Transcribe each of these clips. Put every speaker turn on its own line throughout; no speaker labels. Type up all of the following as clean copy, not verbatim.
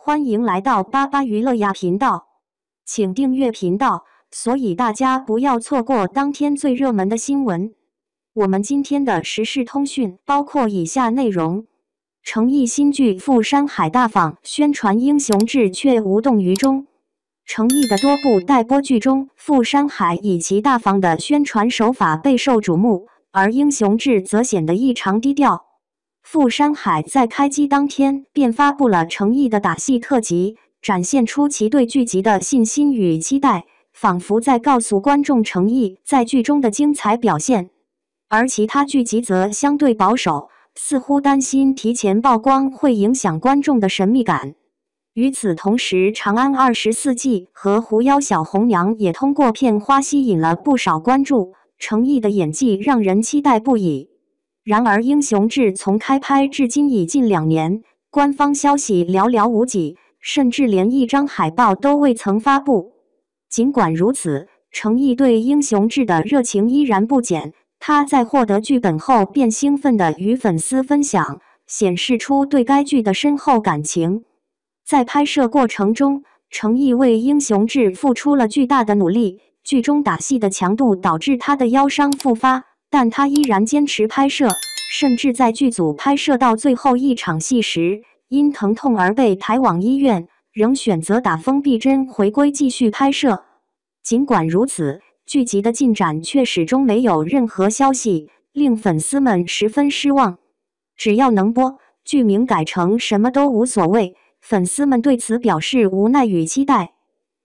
欢迎来到巴巴娱乐呀频道，请订阅频道，所以大家不要错过当天最热门的新闻。我们今天的时事通讯包括以下内容：诚毅新剧《赴山海大访》宣传英雄志却无动于衷。诚毅的多部待播剧中，《赴山海》以其大方的宣传手法备受瞩目，而英雄志则显得异常低调。赴山海在开机当天便发布了诚毅的打戏特辑，展现出其对剧集的信心与期待，仿佛在告诉观众诚毅在剧中的精彩表现。而其他剧集则相对保守，似乎担心提前曝光会影响观众的神秘感。与此同时，《长安24记》和《狐妖小红娘》也通过片花吸引了不少关注，诚毅的演技让人期待不已。然而，《英雄志》从开拍至今已近2年，官方消息寥寥无几，甚至连一张海报都未曾发布。尽管如此，诚毅对《英雄志》的热情依然不减。他在获得剧本后便兴奋地与粉丝分享，显示出对该剧的深厚感情。在拍摄过程中，诚毅为《英雄志》付出了巨大的努力，剧中打戏的强度导致他的腰伤复发，但他依然坚持拍摄，甚至在剧组拍摄到最后一场戏时，因疼痛而被抬往医院，仍选择打封闭针回归继续拍摄。尽管如此，剧集的进展却始终没有任何消息，令粉丝们十分失望。只要能播，剧名改成什么都无所谓，粉丝们对此表示无奈与期待。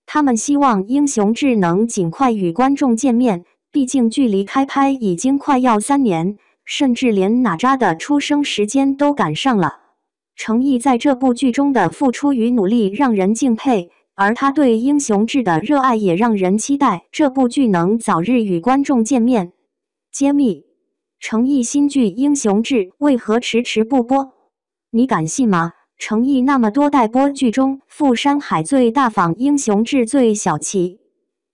他们希望《英雄志》能尽快与观众见面，毕竟距离开拍已经快要3年，甚至连哪吒的出生时间都赶上了。诚毅在这部剧中的付出与努力让人敬佩，而他对《英雄志》的热爱也让人期待这部剧能早日与观众见面。揭秘：诚毅新剧《英雄志》为何迟迟不播？你敢信吗？诚毅那么多待播剧中，《赴山海》最大方，《英雄志》最小气。《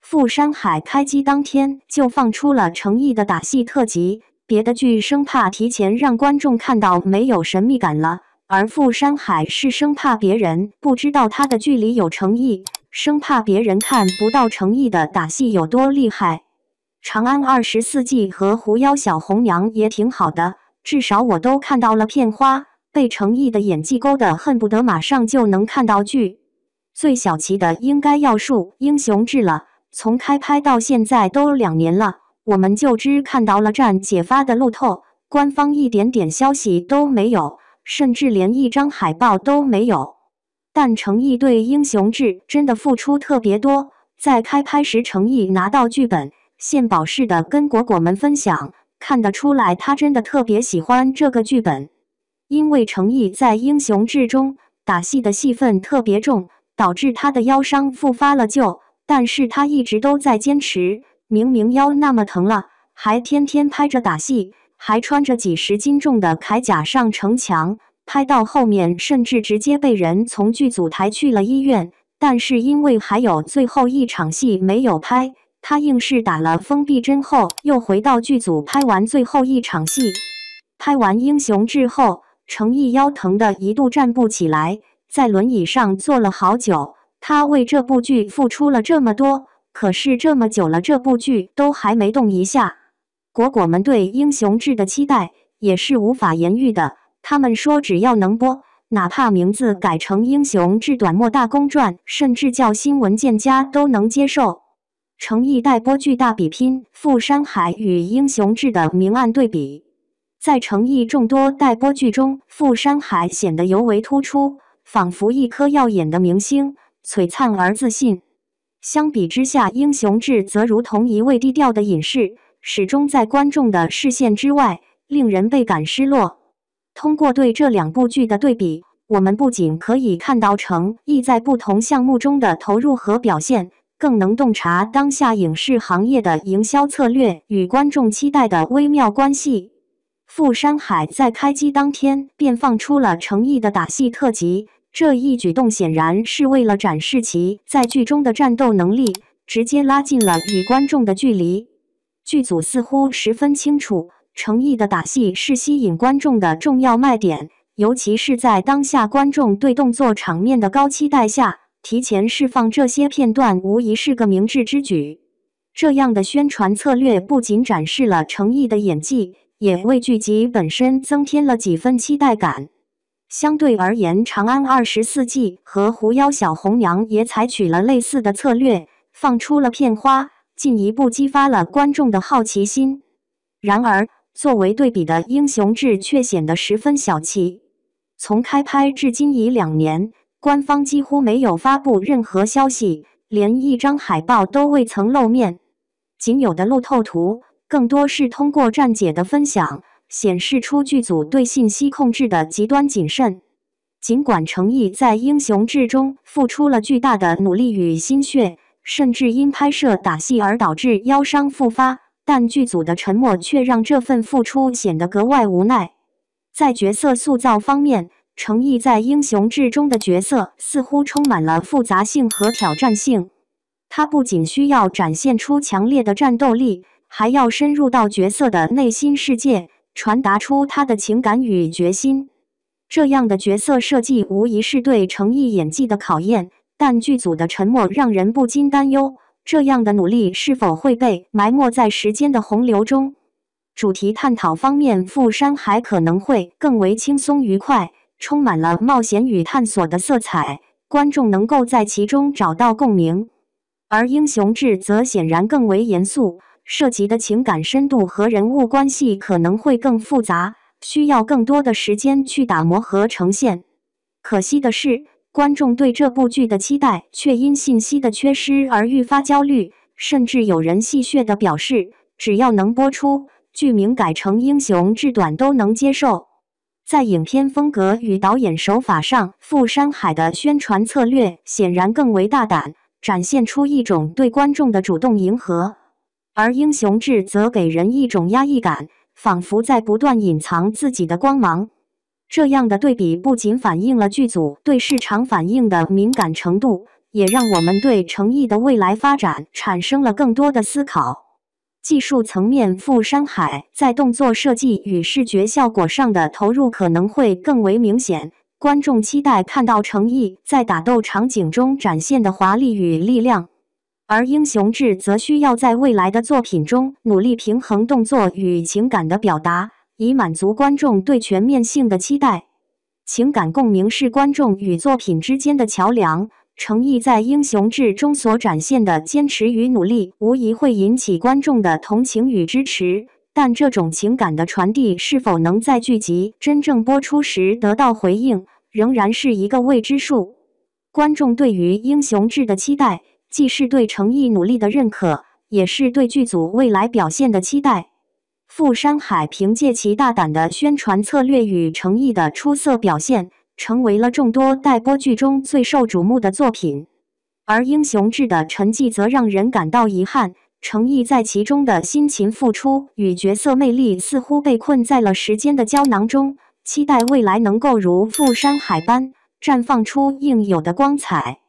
赴山海》开机当天就放出了诚毅的打戏特辑，别的剧生怕提前让观众看到没有神秘感了。而《赴山海》是生怕别人不知道他的剧里有诚毅，生怕别人看不到诚毅的打戏有多厉害。《长安24记》和《狐妖小红娘》也挺好的，至少我都看到了片花，被诚毅的演技勾得恨不得马上就能看到剧。最小气的应该要数《英雄志》了，从开拍到现在都2年了，我们就只看到了站解发的路透，官方一点点消息都没有。甚至连一张海报都没有。但诚毅对《英雄志》真的付出特别多，在开拍时诚毅拿到剧本，献宝似的跟果果们分享，看得出来他真的特别喜欢这个剧本。因为诚毅在《英雄志》中打戏的戏份特别重，导致他的腰伤复发了但是他一直都在坚持，明明腰那么疼了，还天天拍着打戏，还穿着几十斤重的铠甲上城墙，拍到后面甚至直接被人从剧组抬去了医院。但是因为还有最后一场戏没有拍，他硬是打了封闭针后又回到剧组拍完最后一场戏。拍完《英雄志》后，诚毅腰疼的一度站不起来，在轮椅上坐了好久。他为这部剧付出了这么多，可是这么久了，这部剧都还没动一下。果果们对《英雄志》的期待也是无法言喻的，他们说只要能播，哪怕名字改成《英雄志短墨大公传》，甚至叫新闻见家都能接受。诚毅待播剧大比拼，《赴山海》与《英雄志》的明暗对比。在诚毅众多待播剧中，《赴山海》显得尤为突出，仿佛一颗耀眼的明星，璀璨而自信。相比之下，《英雄志》则如同一位低调的隐士，始终在观众的视线之外，令人倍感失落。通过对这2部剧的对比，我们不仅可以看到诚毅在不同项目中的投入和表现，更能洞察当下影视行业的营销策略与观众期待的微妙关系。《赴山海》在开机当天便放出了诚毅的打戏特辑，这一举动显然是为了展示其在剧中的战斗能力，直接拉近了与观众的距离。剧组似乎十分清楚，诚毅的打戏是吸引观众的重要卖点，尤其是在当下观众对动作场面的高期待下，提前释放这些片段无疑是个明智之举。这样的宣传策略不仅展示了程毅的演技，也为剧集本身增添了几分期待感。相对而言，《长安24记》和《狐妖小红娘》也采取了类似的策略，放出了片花，进一步激发了观众的好奇心。然而，作为对比的《英雄志》却显得十分小气。从开拍至今已2年，官方几乎没有发布任何消息，连一张海报都未曾露面。仅有的路透图，更多是通过站姐的分享，显示出剧组对信息控制的极端谨慎。尽管程毅在《英雄志》中付出了巨大的努力与心血，甚至因拍摄打戏而导致腰伤复发，但剧组的沉默却让这份付出显得格外无奈。在角色塑造方面，程毅在《英雄志》中的角色似乎充满了复杂性和挑战性。他不仅需要展现出强烈的战斗力，还要深入到角色的内心世界，传达出他的情感与决心。这样的角色设计无疑是对程毅演技的考验，但剧组的沉默让人不禁担忧，这样的努力是否会被埋没在时间的洪流中？主题探讨方面，《富山海》可能会更为轻松愉快，充满了冒险与探索的色彩，观众能够在其中找到共鸣。而《英雄志》则显然更为严肃，涉及的情感深度和人物关系可能会更复杂，需要更多的时间去打磨和呈现。可惜的是，观众对这部剧的期待却因信息的缺失而愈发焦虑，甚至有人戏谑地表示，只要能播出，剧名改成《英雄志短》都能接受。在影片风格与导演手法上，《富山海》的宣传策略显然更为大胆，展现出一种对观众的主动迎合，而《英雄志》则给人一种压抑感，仿佛在不断隐藏自己的光芒。这样的对比不仅反映了剧组对市场反应的敏感程度，也让我们对程毅的未来发展产生了更多的思考。技术层面，《富山海》在动作设计与视觉效果上的投入可能会更为明显，观众期待看到程毅在打斗场景中展现的华丽与力量。而《英雄志》则需要在未来的作品中努力平衡动作与情感的表达，以满足观众对全面性的期待。情感共鸣是观众与作品之间的桥梁。程毅在《英雄志》中所展现的坚持与努力，无疑会引起观众的同情与支持，但这种情感的传递是否能在剧集真正播出时得到回应，仍然是一个未知数。观众对于《英雄志》的期待，既是对程毅努力的认可，也是对剧组未来表现的期待。富山海凭借其大胆的宣传策略与程毅的出色表现，成为了众多待播剧中最受瞩目的作品。而《英雄志》的沉寂则让人感到遗憾，程毅在其中的辛勤付出与角色魅力似乎被困在了时间的胶囊中，期待未来能够如富山海般绽放出应有的光彩。